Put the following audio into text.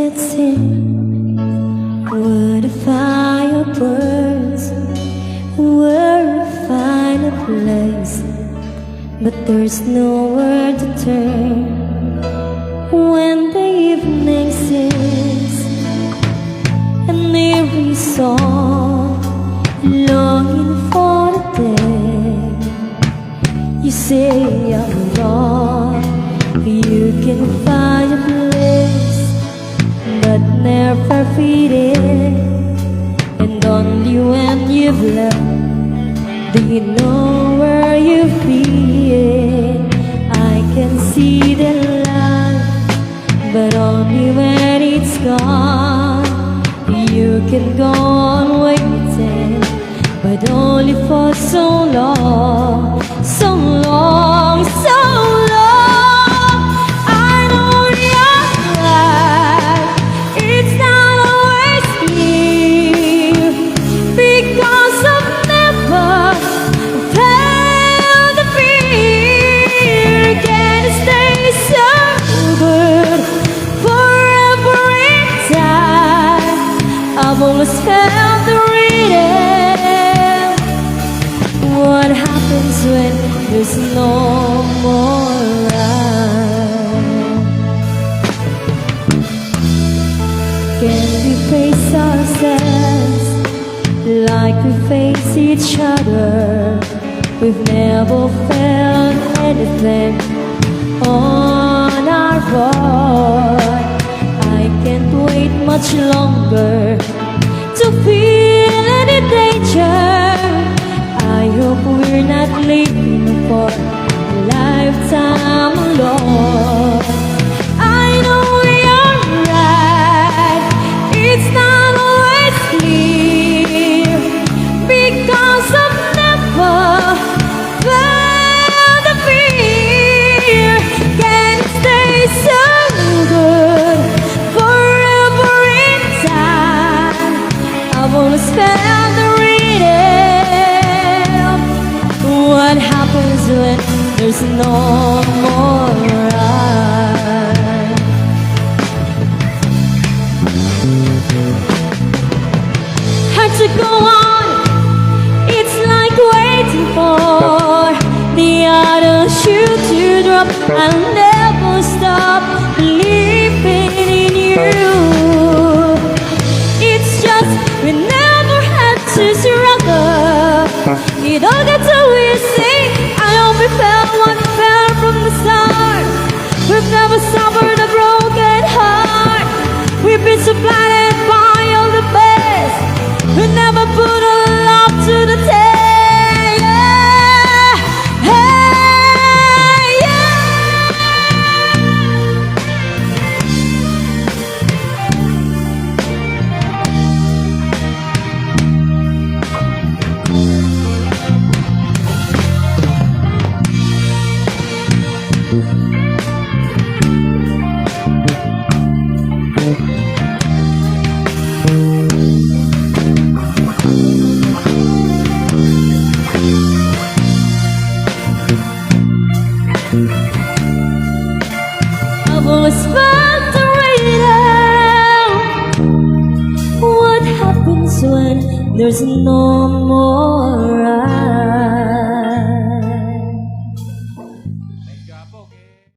sets in, where the fire burns, where I find a place, but there's nowhere to turn. When the evening sings an eerie song, longing for the day, you say I'm wrong. You can find a place, but never fit in. And only when you've left do you know where you've been. I can see the light, but only when it's gone. You can go on waiting, but only for so long, so long, so long. I know you're right, it's not always clear, because I've never felt the fear. Can it stay so good forever in time? I've always felt the rhythm. What happens when there's no more love? Can we face ourselves like we face each other? We've never felt anything on our own. I can't wait much longer to feel any danger. I hope we're not living for a lifetime alone. I know you're right, it's not always clear, because I've never felt the fear. Can it stay so good forever in time? I've always felt the rhythm. What happens when there's no more ride? Hard to go on, it's like waiting for the other shoe to drop. I'll never stop believing in you. It's just we never had to struggle. It all got so easy. I only felt what fell from the start. We've never suffered a broken heart. We've been supplanted by all the best. We never put our love to the test. I've always felt the rhythm. What happens when there's no more I?